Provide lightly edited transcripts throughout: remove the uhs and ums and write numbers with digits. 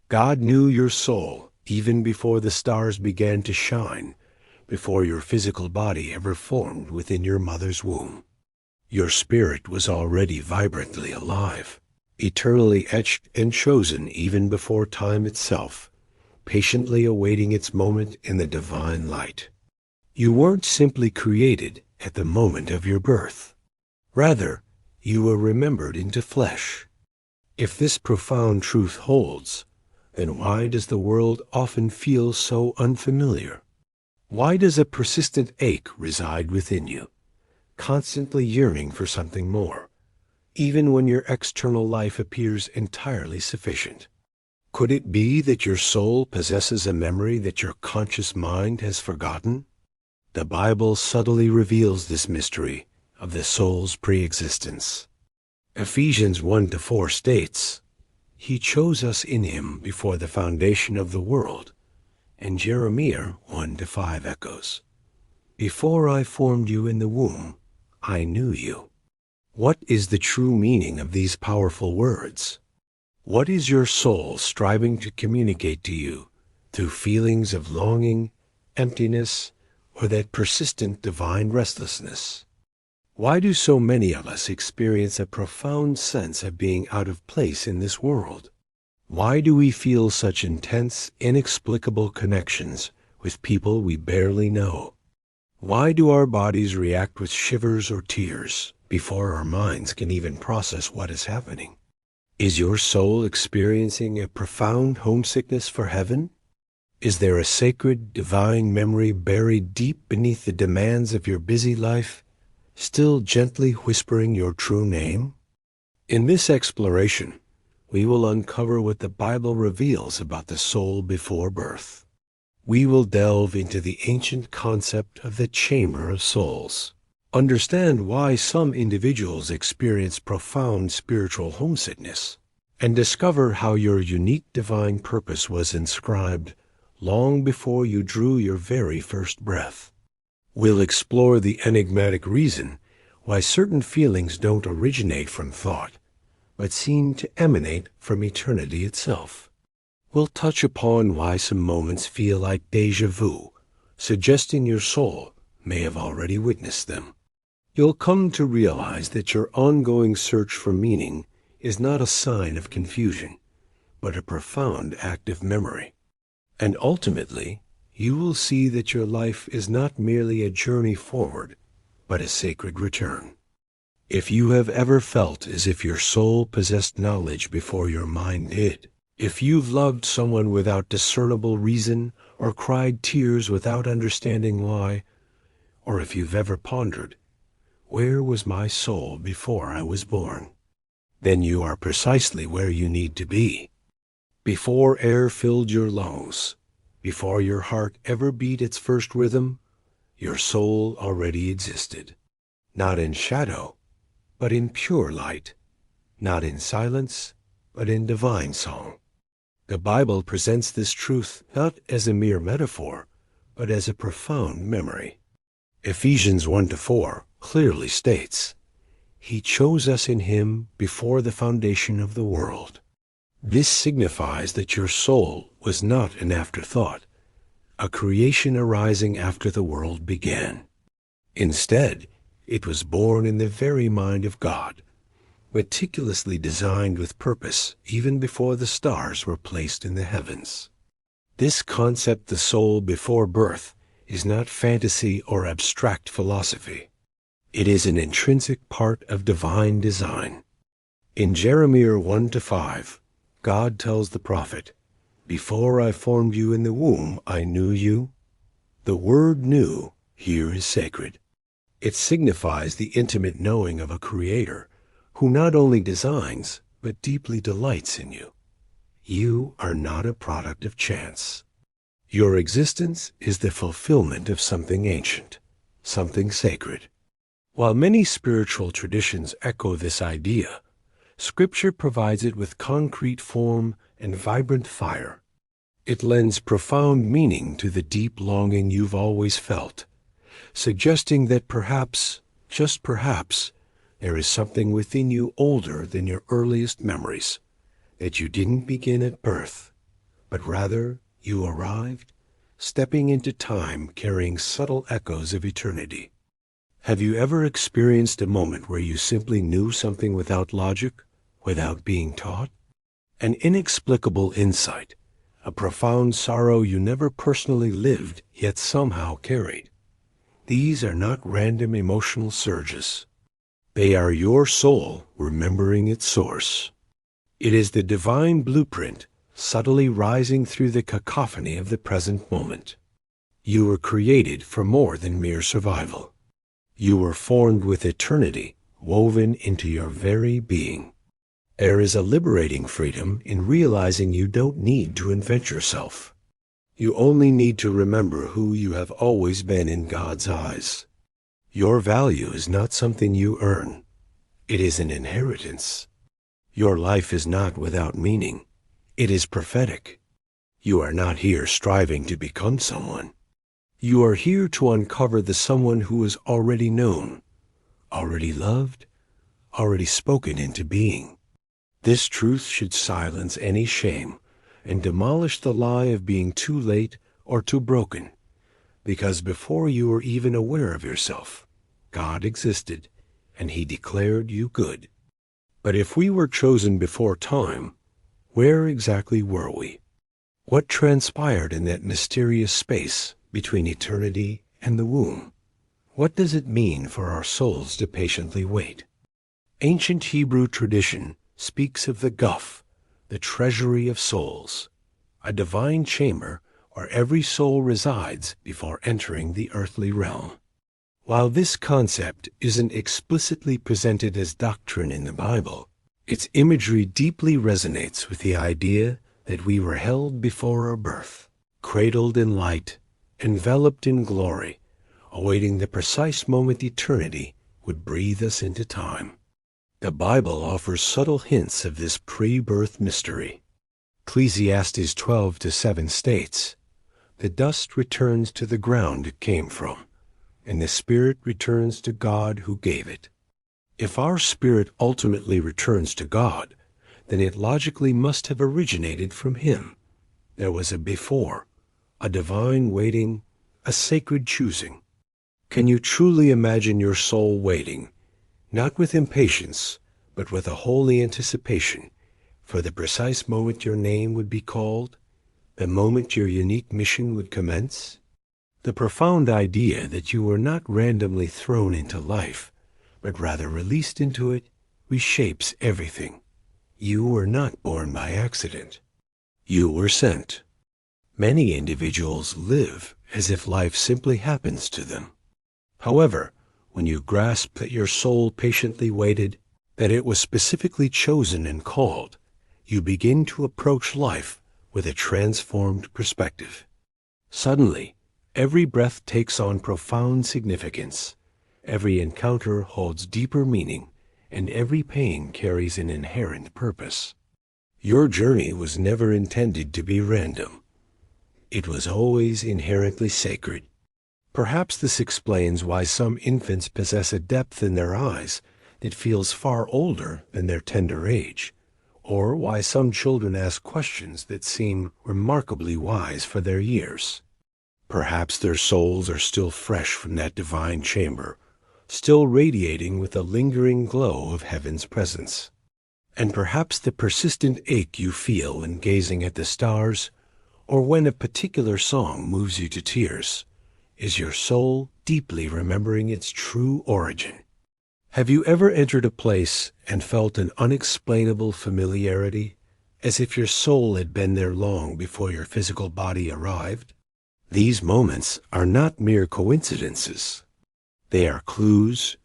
God knew your soul even before the stars began to shine, before your physical body ever formed within your mother's womb. Your spirit was already vibrantly alive, eternally etched and chosen even before time itself, patiently awaiting its moment in the divine light. You weren't simply created at the moment of your birth. Rather, you were remembered into flesh. If this profound truth holds, then why does the world often feel so unfamiliar? Why does a persistent ache reside within you, constantly yearning for something more, even when your external life appears entirely sufficient? Could it be that your soul possesses a memory that your conscious mind has forgotten? The Bible subtly reveals this mystery of the soul's pre-existence. Ephesians 1-4 states, "He chose us in him before the foundation of the world." And Jeremiah 1-5 echoes, "Before I formed you in the womb, I knew you." What is the true meaning of these powerful words? What is your soul striving to communicate to you through feelings of longing, emptiness, or that persistent divine restlessness? Why do so many of us experience a profound sense of being out of place in this world? Why do we feel such intense, inexplicable connections with people we barely know? Why do our bodies react with shivers or tears before our minds can even process what is happening? Is your soul experiencing a profound homesickness for heaven? Is there a sacred, divine memory buried deep beneath the demands of your busy life, still gently whispering your true name? In this exploration, we will uncover what the Bible reveals about the soul before birth. We will delve into the ancient concept of the chamber of souls, understand why some individuals experience profound spiritual homesickness, and discover how your unique divine purpose was inscribed long before you drew your very first breath. We'll explore the enigmatic reason why certain feelings don't originate from thought, but seem to emanate from eternity itself. We'll touch upon why some moments feel like déjà vu, suggesting your soul may have already witnessed them. You'll come to realize that your ongoing search for meaning is not a sign of confusion, but a profound act of memory. And ultimately, you will see that your life is not merely a journey forward, but a sacred return. If you have ever felt as if your soul possessed knowledge before your mind did, if you've loved someone without discernible reason or cried tears without understanding why, or if you've ever pondered, "Where was my soul before I was born?" then you are precisely where you need to be. Before air filled your lungs, before your heart ever beat its first rhythm, your soul already existed, not in shadow, but in pure light, not in silence, but in divine song. The Bible presents this truth not as a mere metaphor, but as a profound memory. Ephesians 1-4 clearly states, "He chose us in him before the foundation of the world." This signifies that your soul was not an afterthought, a creation arising after the world began. Instead, it was born in the very mind of God, meticulously designed with purpose even before the stars were placed in the heavens. This concept, the soul before birth, is not fantasy or abstract philosophy. It is an intrinsic part of divine design. In Jeremiah 1-5, God tells the prophet, "Before I formed you in the womb, I knew you." The word "knew" here is sacred. It signifies the intimate knowing of a creator who not only designs, but deeply delights in you. You are not a product of chance. Your existence is the fulfillment of something ancient, something sacred. While many spiritual traditions echo this idea, Scripture provides it with concrete form and vibrant fire. It lends profound meaning to the deep longing you've always felt, suggesting that perhaps, just perhaps, there is something within you older than your earliest memories, that you didn't begin at birth, but rather you arrived, stepping into time carrying subtle echoes of eternity. Have you ever experienced a moment where you simply knew something without logic, without being taught? An inexplicable insight, a profound sorrow you never personally lived yet somehow carried. These are not random emotional surges. They are your soul remembering its source. It is the divine blueprint subtly rising through the cacophony of the present moment. You were created for more than mere survival. You were formed with eternity woven into your very being. There is a liberating freedom in realizing you don't need to invent yourself. You only need to remember who you have always been in God's eyes. Your value is not something you earn. It is an inheritance. Your life is not without meaning. It is prophetic. You are not here striving to become someone. You are here to uncover the someone who is already known, already loved, already spoken into being. This truth should silence any shame and demolish the lie of being too late or too broken, because before you were even aware of yourself, God existed, and He declared you good. But if we were chosen before time, where exactly were we? What transpired in that mysterious space between eternity and the womb? What does it mean for our souls to patiently wait? Ancient Hebrew tradition speaks of the guf, the treasury of souls, a divine chamber where every soul resides before entering the earthly realm. While this concept isn't explicitly presented as doctrine in the Bible, its imagery deeply resonates with the idea that we were held before our birth, cradled in light, enveloped in glory, awaiting the precise moment eternity would breathe us into time. The Bible offers subtle hints of this pre-birth mystery. Ecclesiastes 12:7 states, "The dust returns to the ground it came from, and the spirit returns to God who gave it." If our spirit ultimately returns to God, then it logically must have originated from Him. There was a before, a divine waiting, a sacred choosing. Can you truly imagine your soul waiting, not with impatience, but with a holy anticipation, for the precise moment your name would be called, the moment your unique mission would commence? The profound idea that you were not randomly thrown into life, but rather released into it, reshapes everything. You were not born by accident. You were sent. Many individuals live as if life simply happens to them. However, when you grasp that your soul patiently waited, that it was specifically chosen and called, you begin to approach life with a transformed perspective. Suddenly, every breath takes on profound significance. Every encounter holds deeper meaning, and every pain carries an inherent purpose. Your journey was never intended to be random. It was always inherently sacred. Perhaps this explains why some infants possess a depth in their eyes that feels far older than their tender age, or why some children ask questions that seem remarkably wise for their years. Perhaps their souls are still fresh from that divine chamber, still radiating with a lingering glow of heaven's presence. And perhaps the persistent ache you feel when gazing at the stars, or when a particular song moves you to tears, is your soul deeply remembering its true origin. Have you ever entered a place and felt an unexplainable familiarity, as if your soul had been there long before your physical body arrived? These moments are not mere coincidences. They are clues,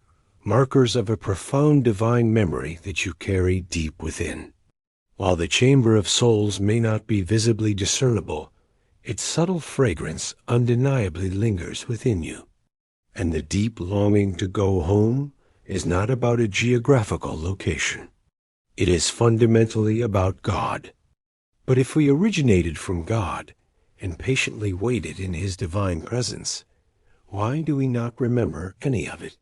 markers of a profound divine memory that you carry deep within. While the chamber of souls may not be visibly discernible, its subtle fragrance undeniably lingers within you. And the deep longing to go home is not about a geographical location. It is fundamentally about God. But if we originated from God and patiently waited in His divine presence, why do we not remember any of it?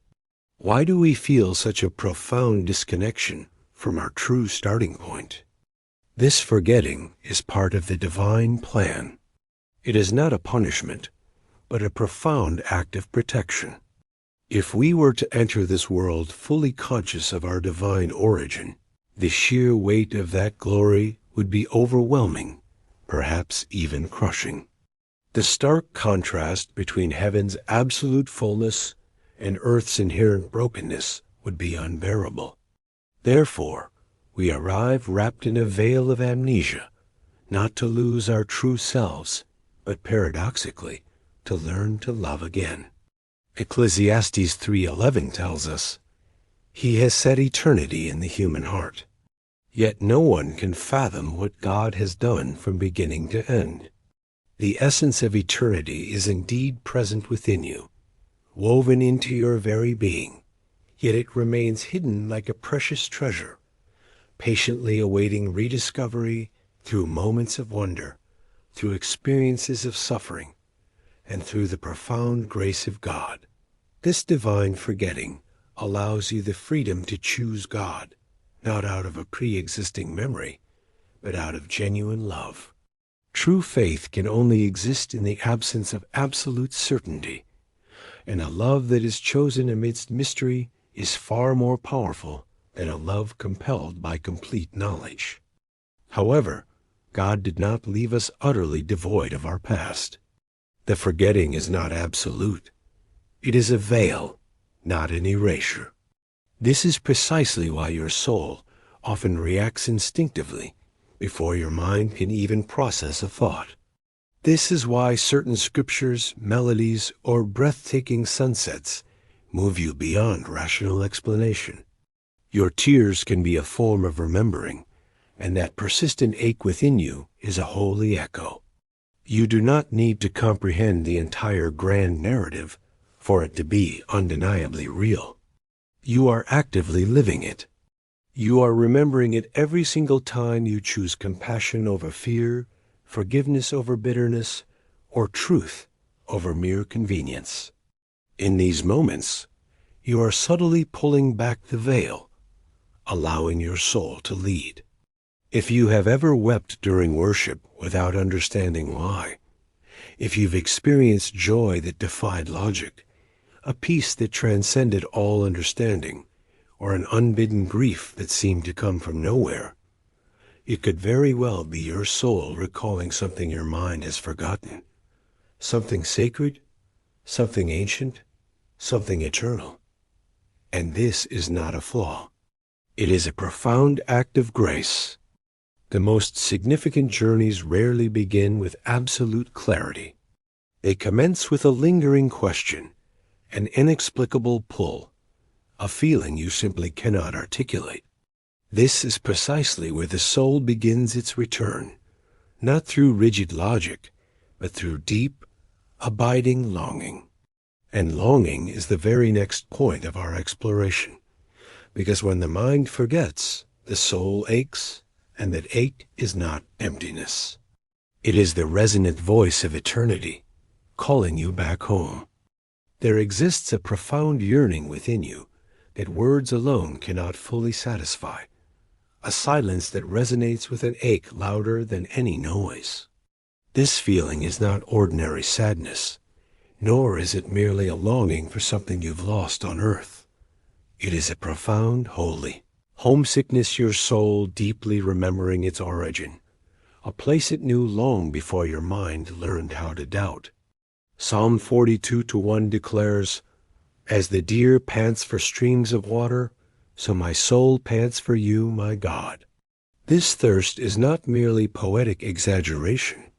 Why do we feel such a profound disconnection from our true starting point? This forgetting is part of the divine plan. It is not a punishment, but a profound act of protection. If we were to enter this world fully conscious of our divine origin, the sheer weight of that glory would be overwhelming, perhaps even crushing. The stark contrast between heaven's absolute fullness and earth's inherent brokenness would be unbearable. Therefore, we arrive wrapped in a veil of amnesia, not to lose our true selves, but paradoxically, to learn to love again. Ecclesiastes 3:11 tells us, "He has set eternity in the human heart. Yet no one can fathom what God has done from beginning to end." The essence of eternity is indeed present within you, woven into your very being, yet it remains hidden like a precious treasure, patiently awaiting rediscovery through moments of wonder, through experiences of suffering, and through the profound grace of God. This divine forgetting allows you the freedom to choose God, not out of a pre-existing memory, but out of genuine love. True faith can only exist in the absence of absolute certainty, and a love that is chosen amidst mystery is far more powerful than a love compelled by complete knowledge. However, God did not leave us utterly devoid of our past. The forgetting is not absolute. It is a veil, not an erasure. This is precisely why your soul often reacts instinctively before your mind can even process a thought. This is why certain scriptures, melodies, or breathtaking sunsets move you beyond rational explanation. Your tears can be a form of remembering, and that persistent ache within you is a holy echo. You do not need to comprehend the entire grand narrative for it to be undeniably real. You are actively living it. You are remembering it every single time you choose compassion over fear, forgiveness over bitterness, or truth over mere convenience. In these moments, you are subtly pulling back the veil, allowing your soul to lead. If you have ever wept during worship without understanding why, if you've experienced joy that defied logic, a peace that transcended all understanding, or an unbidden grief that seemed to come from nowhere, it could very well be your soul recalling something your mind has forgotten, something sacred, something ancient, something eternal. And this is not a flaw. It is a profound act of grace. The most significant journeys rarely begin with absolute clarity. They commence with a lingering question, an inexplicable pull, a feeling you simply cannot articulate. This is precisely where the soul begins its return, not through rigid logic, but through deep, abiding longing. And longing is the very next point of our exploration, because when the mind forgets, the soul aches, and that ache is not emptiness. It is the resonant voice of eternity, calling you back home. There exists a profound yearning within you that words alone cannot fully satisfy, a silence that resonates with an ache louder than any noise. This feeling is not ordinary sadness, nor is it merely a longing for something you've lost on earth. It is a profound, holy homesickness, your soul deeply remembering its origin, a place it knew long before your mind learned how to doubt. Psalm 42:1 declares, "As the deer pants for streams of water, so my soul pants for you, my God." This thirst is not merely poetic exaggeration.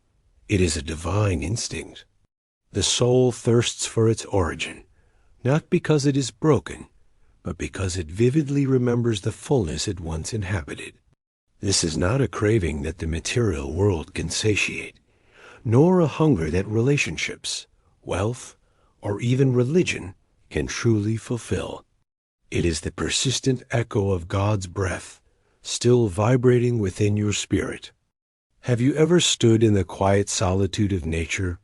It is a divine instinct. The soul thirsts for its origin, not because it is broken, but because it vividly remembers the fullness it once inhabited. This is not a craving that the material world can satiate, nor a hunger that relationships, wealth, or even religion can truly fulfill. It is the persistent echo of God's breath, still vibrating within your spirit. Have you ever stood in the quiet solitude of nature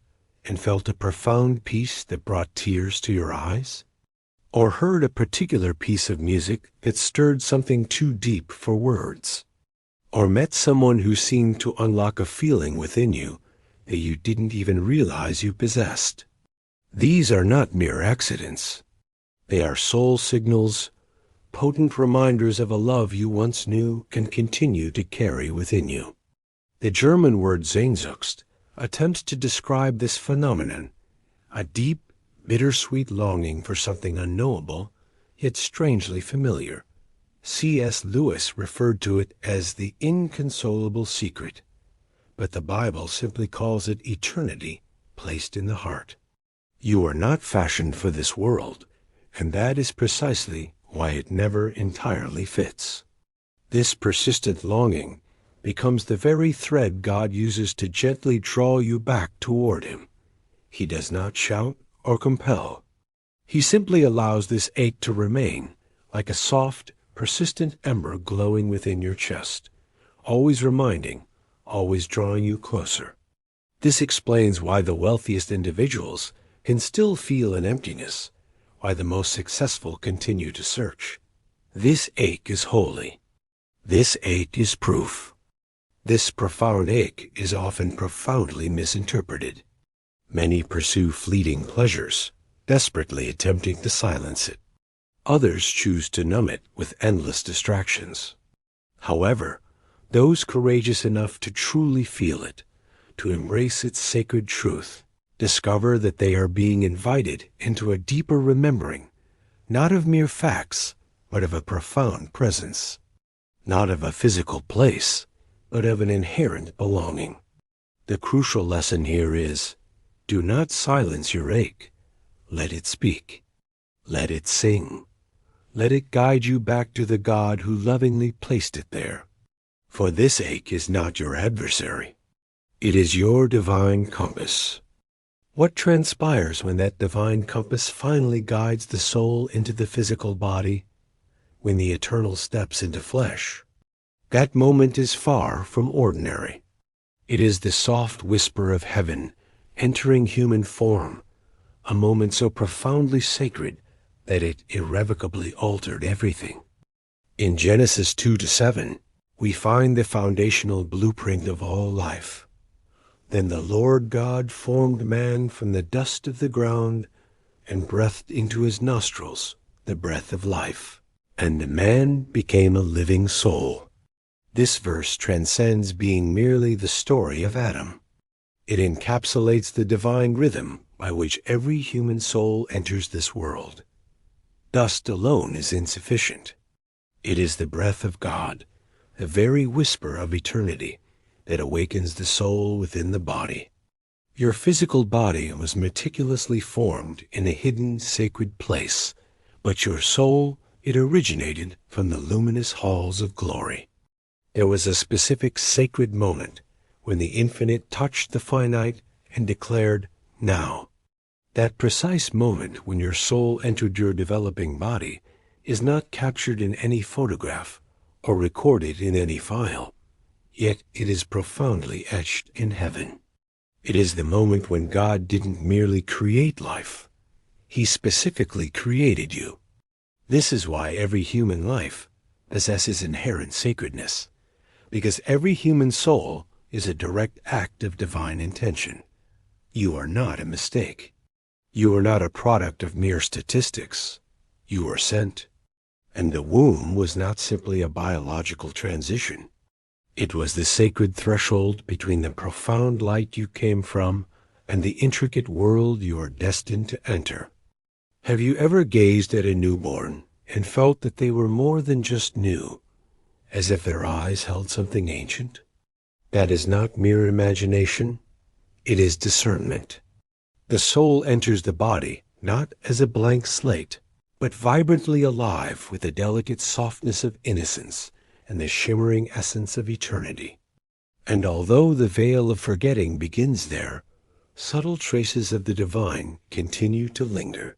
and felt a profound peace that brought tears to your eyes? Or heard a particular piece of music that stirred something too deep for words? or met someone who seemed to unlock a feeling within you that you didn't even realize you possessed. These are not mere accidents. They are soul signals, potent reminders of a love you once knew can continue to carry within you. The German word Sehnsucht attempts to describe this phenomenon, a deep, bittersweet longing for something unknowable, yet strangely familiar. C.S. Lewis referred to it as the inconsolable secret, but the Bible simply calls it eternity placed in the heart. You are not fashioned for this world, and that is precisely why it never entirely fits. This persistent longing becomes the very thread God uses to gently draw you back toward Him. He does not shout or compel. He simply allows this ache to remain, like a soft, persistent ember glowing within your chest, always reminding, always drawing you closer. This explains why the wealthiest individuals can still feel an emptiness, why the most successful continue to search. This ache is holy. This ache is proof. This profound ache is often profoundly misinterpreted. Many pursue fleeting pleasures, desperately attempting to silence it. Others choose to numb it with endless distractions. However, those courageous enough to truly feel it, to embrace its sacred truth, discover that they are being invited into a deeper remembering, not of mere facts, but of a profound presence, not of a physical place, but of an inherent belonging. The crucial lesson here is, do not silence your ache. Let it speak. Let it sing. Let it guide you back to the God who lovingly placed it there. For this ache is not your adversary. It is your divine compass. What transpires when that divine compass finally guides the soul into the physical body, when the eternal steps into flesh? That moment is far from ordinary. It is the soft whisper of heaven entering human form, a moment so profoundly sacred that it irrevocably altered everything. In Genesis 2-7, we find the foundational blueprint of all life. Then the Lord God formed man from the dust of the ground and breathed into his nostrils the breath of life, and the man became a living soul. This verse transcends being merely the story of Adam. It encapsulates the divine rhythm by which every human soul enters this world. Dust alone is insufficient. It is the breath of God, the very whisper of eternity, that awakens the soul within the body. Your physical body was meticulously formed in a hidden sacred place, but your soul, it originated from the luminous halls of glory. There was a specific sacred moment when the infinite touched the finite and declared, "Now." That precise moment when your soul entered your developing body is not captured in any photograph or recorded in any file, yet it is profoundly etched in heaven. It is the moment when God didn't merely create life. He specifically created you. This is why every human life possesses inherent sacredness, because every human soul is a direct act of divine intention. You are not a mistake. You are not a product of mere statistics. You are sent. And the womb was not simply a biological transition. It was the sacred threshold between the profound light you came from and the intricate world you are destined to enter. Have you ever gazed at a newborn and felt that they were more than just new, as if their eyes held something ancient? That is not mere imagination. It is discernment. The soul enters the body not as a blank slate, but vibrantly alive with the delicate softness of innocence and the shimmering essence of eternity. And although the veil of forgetting begins there, subtle traces of the divine continue to linger.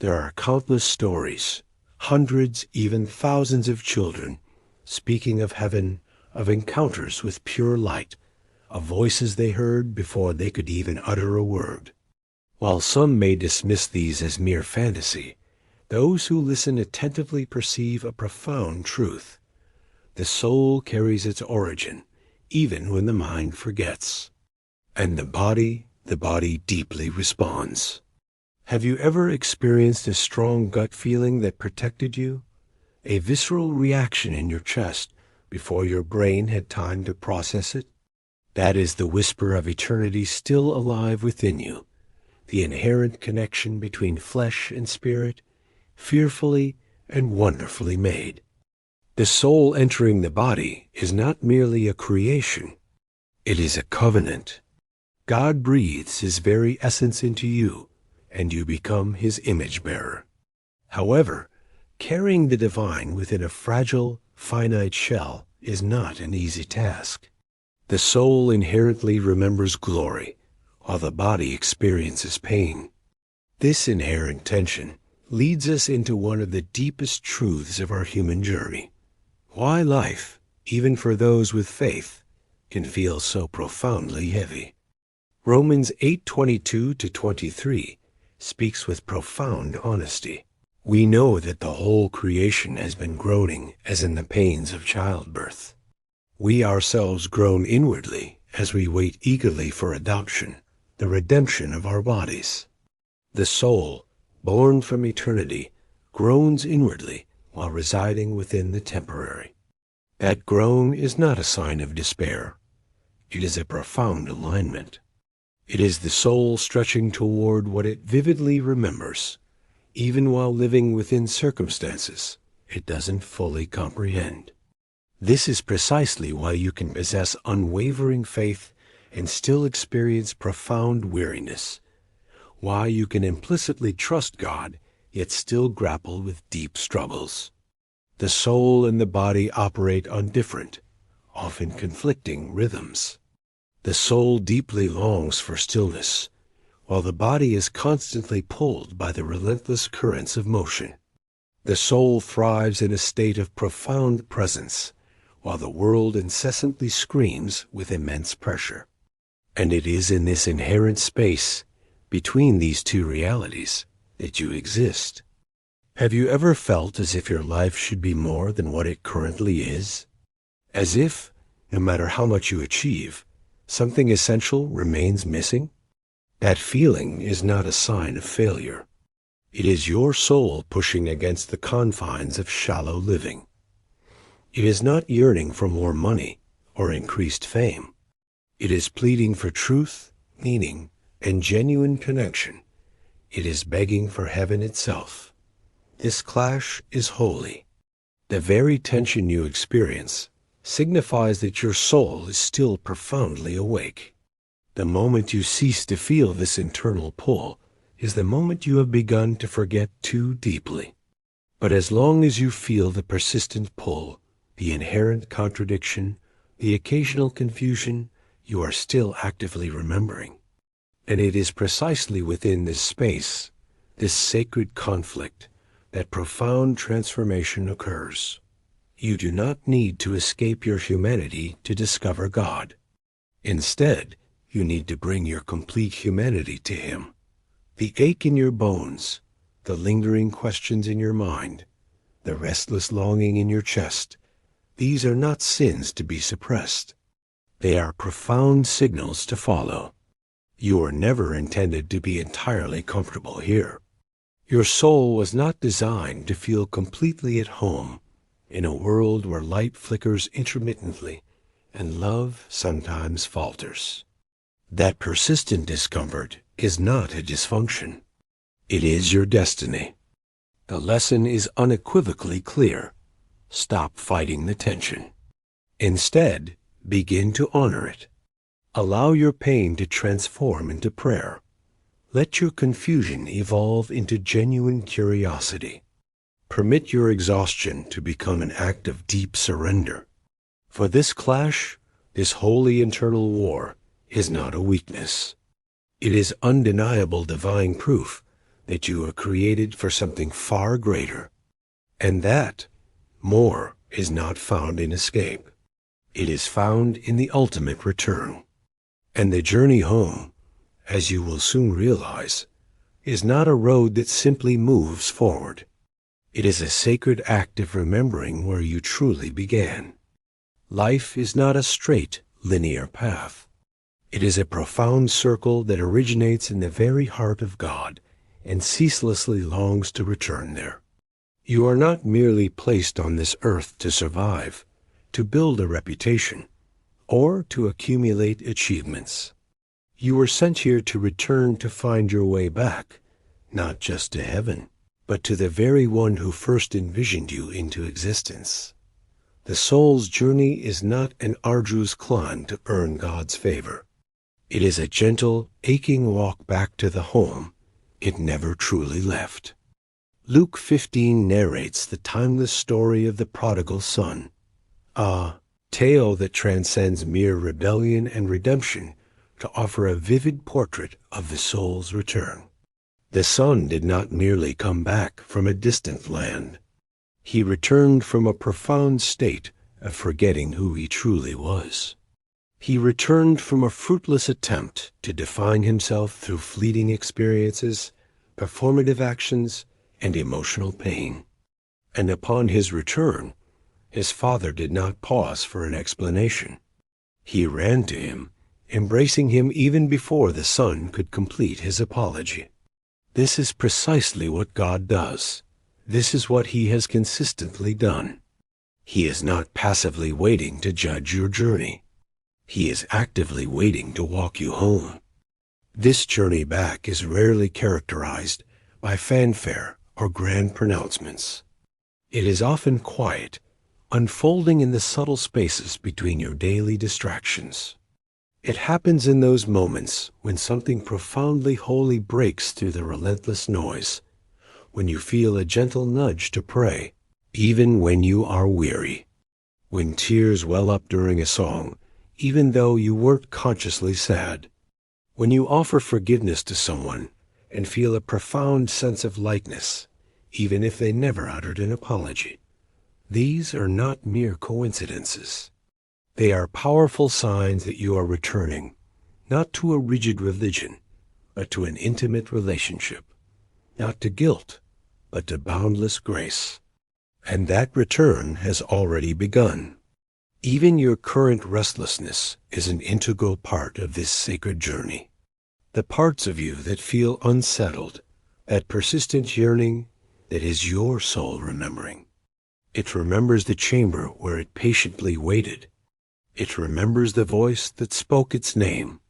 There are countless stories, hundreds, even thousands of children, speaking of heaven, of encounters with pure light, of voices they heard before they could even utter a word. While some may dismiss these as mere fantasy, those who listen attentively perceive a profound truth. The soul carries its origin, even when the mind forgets. And the body deeply responds. Have you ever experienced a strong gut feeling that protected you? A visceral reaction in your chest before your brain had time to process it? That is the whisper of eternity still alive within you, the inherent connection between flesh and spirit, fearfully and wonderfully made. The soul entering the body is not merely a creation. It is a covenant. God breathes His very essence into you, and you become His image bearer. However, carrying the divine within a fragile, finite shell is not an easy task. The soul inherently remembers glory, while the body experiences pain. This inherent tension leads us into one of the deepest truths of our human journey. Why life, even for those with faith, can feel so profoundly heavy. Romans 8:22-23 speaks with profound honesty. We know that the whole creation has been groaning as in the pains of childbirth. We ourselves groan inwardly as we wait eagerly for adoption, the redemption of our bodies. The soul, born from eternity, groans inwardly while residing within the temporary. That groan is not a sign of despair. It is a profound alignment. It is the soul stretching toward what it vividly remembers, even while living within circumstances it doesn't fully comprehend. This is precisely why you can possess unwavering faith and still experience profound weariness, why you can implicitly trust God yet still grapple with deep struggles. The soul and the body operate on different, often conflicting rhythms. The soul deeply longs for stillness, while the body is constantly pulled by the relentless currents of motion. The soul thrives in a state of profound presence, while the world incessantly screams with immense pressure. And it is in this inherent space, between these two realities, that you exist. Have you ever felt as if your life should be more than what it currently is? As if, no matter how much you achieve, something essential remains missing? That feeling is not a sign of failure. It is your soul pushing against the confines of shallow living. It is not yearning for more money or increased fame. It is pleading for truth, meaning, and genuine connection. It is begging for heaven itself. This clash is holy. The very tension you experience signifies that your soul is still profoundly awake. The moment you cease to feel this internal pull is the moment you have begun to forget too deeply. But as long as you feel the persistent pull, the inherent contradiction, the occasional confusion, you are still actively remembering. And it is precisely within this space, this sacred conflict, that profound transformation occurs. You do not need to escape your humanity to discover God. Instead, you need to bring your complete humanity to Him. The ache in your bones, the lingering questions in your mind, the restless longing in your chest, these are not sins to be suppressed. They are profound signals to follow. You were never intended to be entirely comfortable here. Your soul was not designed to feel completely at home in a world where light flickers intermittently and love sometimes falters. That persistent discomfort is not a dysfunction. It is your destiny. The lesson is unequivocally clear. Stop fighting the tension. Instead, begin to honor it. Allow your pain to transform into prayer. Let your confusion evolve into genuine curiosity. Permit your exhaustion to become an act of deep surrender. For this clash, this holy internal war, is not a weakness. It is undeniable divine proof that you are created for something far greater, and that more is not found in escape. It is found in the ultimate return. And the journey home, as you will soon realize, is not a road that simply moves forward. It is a sacred act of remembering where you truly began. Life is not a straight, linear path. It is a profound circle that originates in the very heart of God and ceaselessly longs to return there. You are not merely placed on this earth to survive, to build a reputation, or to accumulate achievements. You were sent here to return to find your way back, not just to heaven, but to the very one who first envisioned you into existence. The soul's journey is not an arduous climb to earn God's favor. It is a gentle, aching walk back to the home it never truly left. Luke 15 narrates the timeless story of the prodigal son, a tale that transcends mere rebellion and redemption to offer a vivid portrait of the soul's return. The son did not merely come back from a distant land. He returned from a profound state of forgetting who he truly was. He returned from a fruitless attempt to define himself through fleeting experiences, performative actions, and emotional pain. And upon his return, his father did not pause for an explanation. He ran to him, embracing him even before the son could complete his apology. This is precisely what God does. This is what he has consistently done. He is not passively waiting to judge your journey. He is actively waiting to walk you home. This journey back is rarely characterized by fanfare or grand pronouncements. It is often quiet, unfolding in the subtle spaces between your daily distractions. It happens in those moments when something profoundly holy breaks through the relentless noise, when you feel a gentle nudge to pray, even when you are weary, when tears well up during a song, even though you weren't consciously sad, when you offer forgiveness to someone and feel a profound sense of lightness, even if they never uttered an apology. These are not mere coincidences. They are powerful signs that you are returning, not to a rigid religion, but to an intimate relationship, not to guilt, but to boundless grace. And that return has already begun. Even your current restlessness is an integral part of this sacred journey. The parts of you that feel unsettled, that persistent yearning, that is your soul remembering. It remembers the chamber where it patiently waited. It remembers the voice that spoke its name.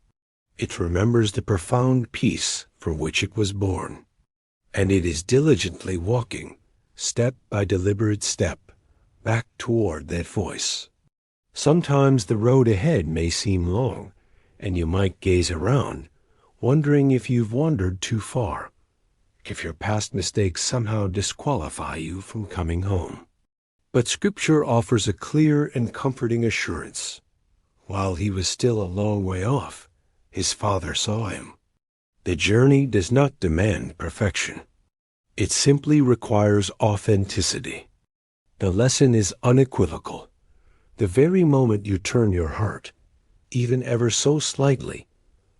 It remembers the profound peace for which it was born. And it is diligently walking, step by deliberate step, back toward that voice. Sometimes the road ahead may seem long, and you might gaze around, wondering if you've wandered too far, if your past mistakes somehow disqualify you from coming home. But Scripture offers a clear and comforting assurance. While he was still a long way off, his Father saw him. The journey does not demand perfection. It simply requires authenticity. The lesson is unequivocal. The very moment you turn your heart, even ever so slightly,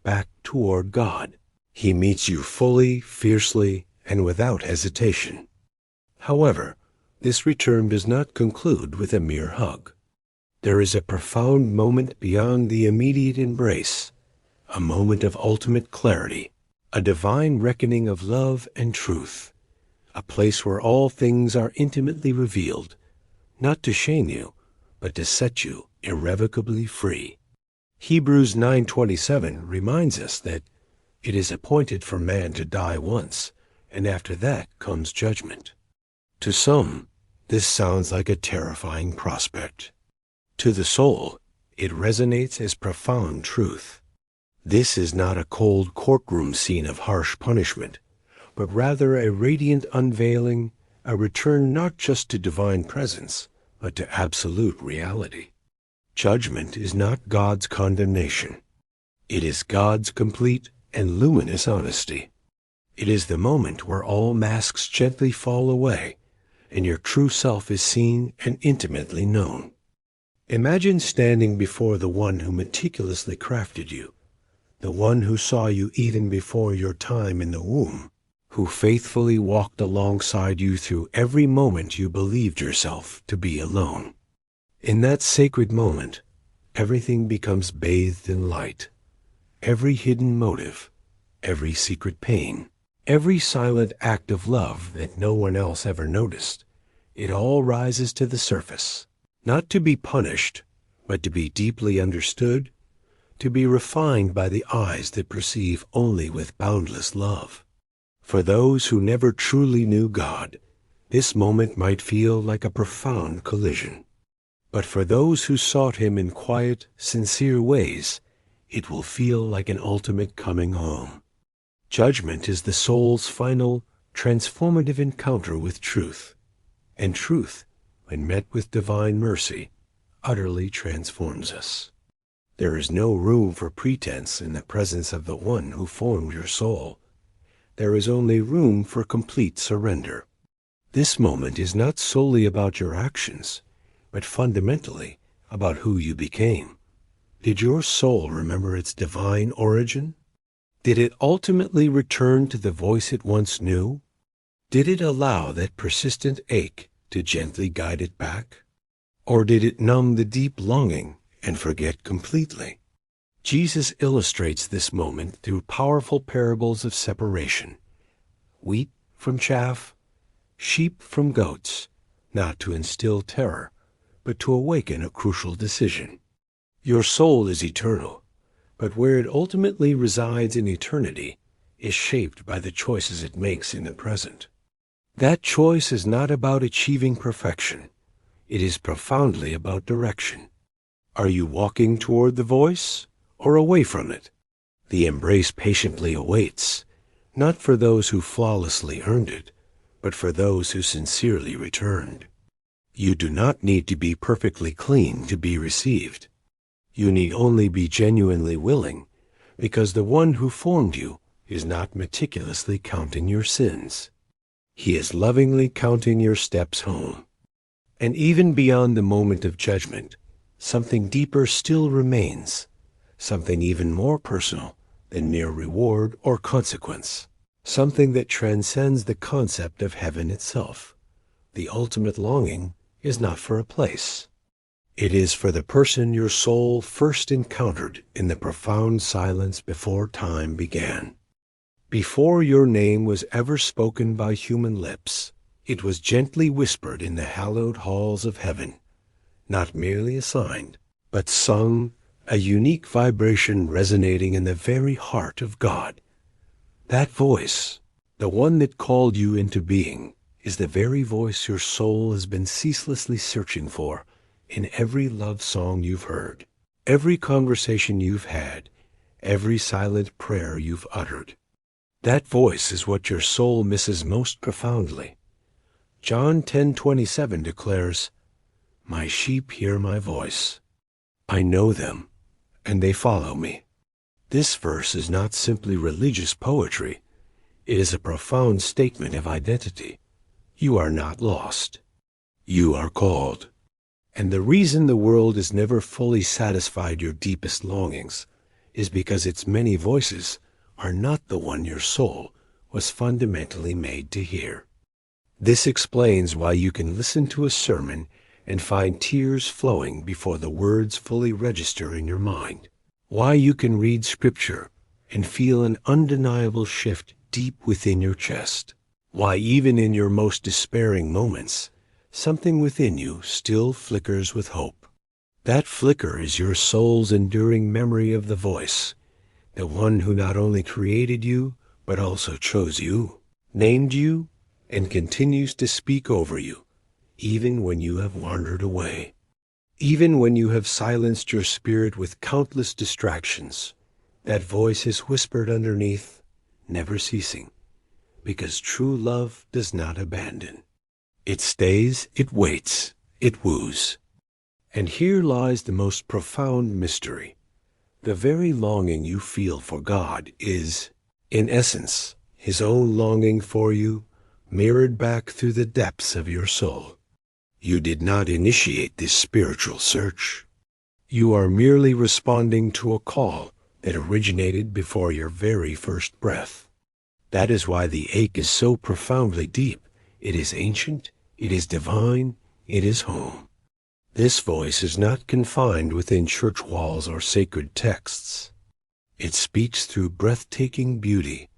back toward God, he meets you fully, fiercely, and without hesitation. However, this return does not conclude with a mere hug. There is a profound moment beyond the immediate embrace, a moment of ultimate clarity, a divine reckoning of love and truth, a place where all things are intimately revealed, not to shame you, but to set you irrevocably free. Hebrews 9:27 reminds us that it is appointed for man to die once, and after that comes judgment. To some, this sounds like a terrifying prospect. To the soul, it resonates as profound truth. This is not a cold courtroom scene of harsh punishment, but rather a radiant unveiling, a return not just to divine presence, but to absolute reality. Judgment is not God's condemnation. It is God's complete and luminous honesty. It is the moment where all masks gently fall away, and your true self is seen and intimately known. Imagine standing before the one who meticulously crafted you, the one who saw you even before your time in the womb, who faithfully walked alongside you through every moment you believed yourself to be alone. In that sacred moment, everything becomes bathed in light. Every hidden motive, every secret pain, every silent act of love that no one else ever noticed, it all rises to the surface, not to be punished, but to be deeply understood, to be refined by the eyes that perceive only with boundless love. For those who never truly knew God, this moment might feel like a profound collision. But for those who sought him in quiet, sincere ways, it will feel like an ultimate coming home. Judgment is the soul's final, transformative encounter with truth. And truth, when met with divine mercy, utterly transforms us. There is no room for pretense in the presence of the one who formed your soul. There is only room for complete surrender. This moment is not solely about your actions, but fundamentally about who you became. Did your soul remember its divine origin? Did it ultimately return to the voice it once knew? Did it allow that persistent ache to gently guide it back? Or did it numb the deep longing and forget completely? Jesus illustrates this moment through powerful parables of separation. Wheat from chaff, sheep from goats, not to instill terror, but to awaken a crucial decision. Your soul is eternal, but where it ultimately resides in eternity is shaped by the choices it makes in the present. That choice is not about achieving perfection. It is profoundly about direction. Are you walking toward the voice or away from it? The embrace patiently awaits, not for those who flawlessly earned it, but for those who sincerely returned. You do not need to be perfectly clean to be received. You need only be genuinely willing, because the one who formed you is not meticulously counting your sins. He is lovingly counting your steps home. And even beyond the moment of judgment, something deeper still remains, something even more personal than mere reward or consequence, something that transcends the concept of heaven itself. The ultimate longing is not for a place. It is for the person your soul first encountered in the profound silence before time began. Before your name was ever spoken by human lips, it was gently whispered in the hallowed halls of heaven, not merely assigned, but sung, a unique vibration resonating in the very heart of God. That voice, the one that called you into being, is the very voice your soul has been ceaselessly searching for in every love song you've heard, every conversation you've had, every silent prayer you've uttered. That voice is what your soul misses most profoundly. John 10:27 declares, "My sheep hear my voice. I know them, and they follow me." This verse is not simply religious poetry. It is a profound statement of identity. You are not lost. You are called. And the reason the world has never fully satisfied your deepest longings is because its many voices are not the one your soul was fundamentally made to hear. This explains why you can listen to a sermon and find tears flowing before the words fully register in your mind. Why you can read Scripture and feel an undeniable shift deep within your chest. Why even in your most despairing moments, something within you still flickers with hope. That flicker is your soul's enduring memory of the voice, the one who not only created you, but also chose you, named you, and continues to speak over you, even when you have wandered away. Even when you have silenced your spirit with countless distractions, that voice is whispered underneath, never ceasing, because true love does not abandon. It stays, it waits, it woos. And here lies the most profound mystery. The very longing you feel for God is, in essence, His own longing for you, mirrored back through the depths of your soul. You did not initiate this spiritual search. You are merely responding to a call that originated before your very first breath. That is why the ache is so profoundly deep. It is ancient, it is divine, it is home. This voice is not confined within church walls or sacred texts. It speaks through breathtaking beauty,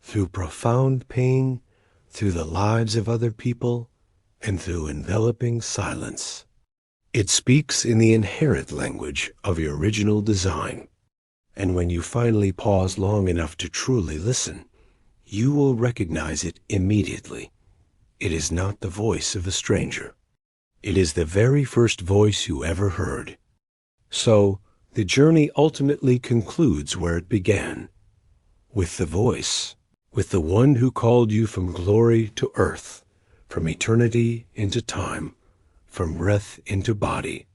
through profound pain, through the lives of other people, and through enveloping silence. It speaks in the inherent language of your original design. And when you finally pause long enough to truly listen, you will recognize it immediately. It is not the voice of a stranger. It is the very first voice you ever heard. So, the journey ultimately concludes where it began, with the voice, with the one who called you from glory to earth, from eternity into time, from breath into body.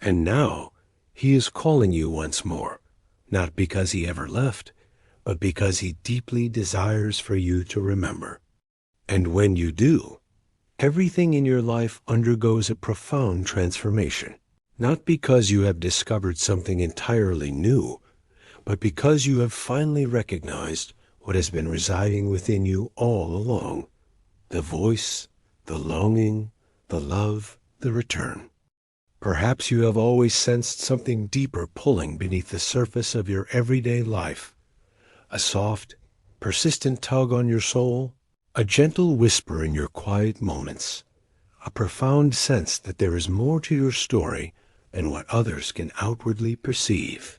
And now, he is calling you once more, not because he ever left, but because he deeply desires for you to remember. And when you do, everything in your life undergoes a profound transformation, not because you have discovered something entirely new, but because you have finally recognized what has been residing within you all along: the voice, the longing, the love, the return. Perhaps you have always sensed something deeper pulling beneath the surface of your everyday life, a soft, persistent tug on your soul, a gentle whisper in your quiet moments, a profound sense that there is more to your story than what others can outwardly perceive.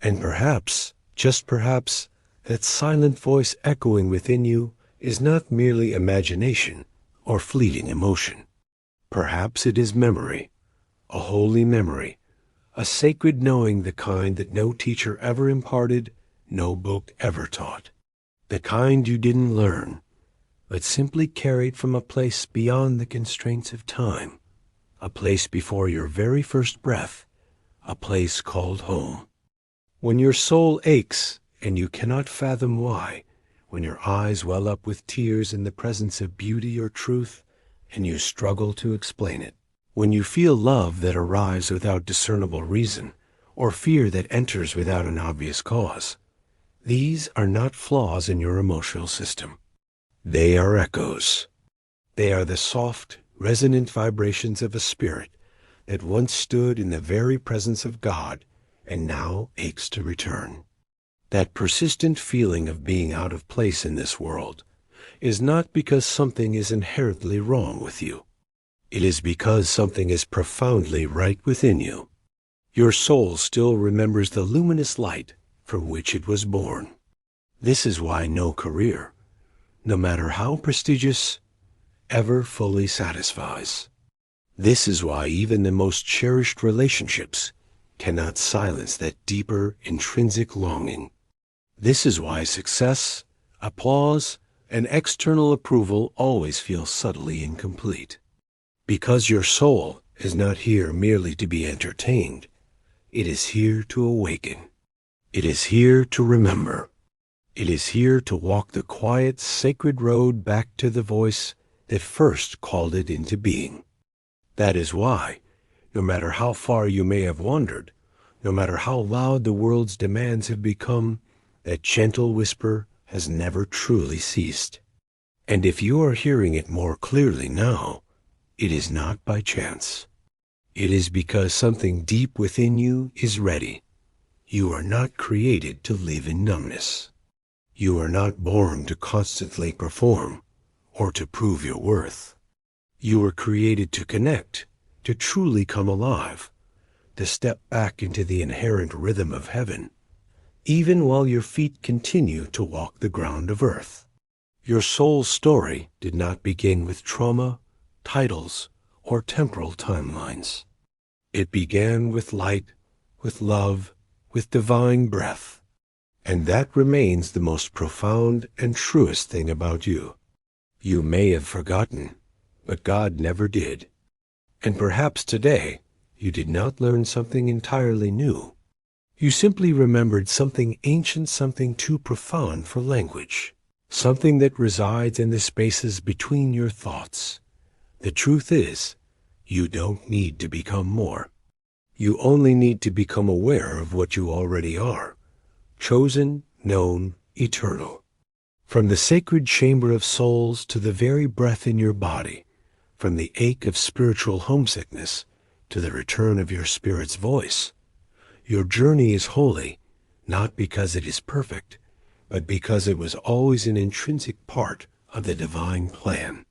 And perhaps, just perhaps, that silent voice echoing within you is not merely imagination or fleeting emotion. Perhaps it is memory, a holy memory, a sacred knowing, the kind that no teacher ever imparted, no book ever taught, the kind you didn't learn, but simply carried from a place beyond the constraints of time, a place before your very first breath, a place called home. When your soul aches and you cannot fathom why, when your eyes well up with tears in the presence of beauty or truth, and you struggle to explain it, when you feel love that arrives without discernible reason, or fear that enters without an obvious cause, these are not flaws in your emotional system. They are echoes. They are the soft, resonant vibrations of a spirit that once stood in the very presence of God and now aches to return. That persistent feeling of being out of place in this world is not because something is inherently wrong with you. It is because something is profoundly right within you. Your soul still remembers the luminous light from which it was born. This is why no career, no matter how prestigious, ever fully satisfies. This is why even the most cherished relationships cannot silence that deeper, intrinsic longing. This is why success, applause, and external approval always feel subtly incomplete. Because your soul is not here merely to be entertained. It is here to awaken. It is here to remember. It is here to walk the quiet, sacred road back to the voice that first called it into being. That is why, no matter how far you may have wandered, no matter how loud the world's demands have become, that gentle whisper has never truly ceased. And if you are hearing it more clearly now, it is not by chance. It is because something deep within you is ready. You are not created to live in numbness. You are not born to constantly perform or to prove your worth. You were created to connect, to truly come alive, to step back into the inherent rhythm of heaven, even while your feet continue to walk the ground of earth. Your soul's story did not begin with trauma, titles, or temporal timelines. It began with light, with love, with divine breath. And that remains the most profound and truest thing about you. You may have forgotten, but God never did. And perhaps today you did not learn something entirely new. You simply remembered something ancient, something too profound for language, something that resides in the spaces between your thoughts. The truth is, you don't need to become more. You only need to become aware of what you already are. Chosen, known, eternal. From the sacred chamber of souls to the very breath in your body, from the ache of spiritual homesickness to the return of your spirit's voice. Your journey is holy, not because it is perfect, but because it was always an intrinsic part of the divine plan.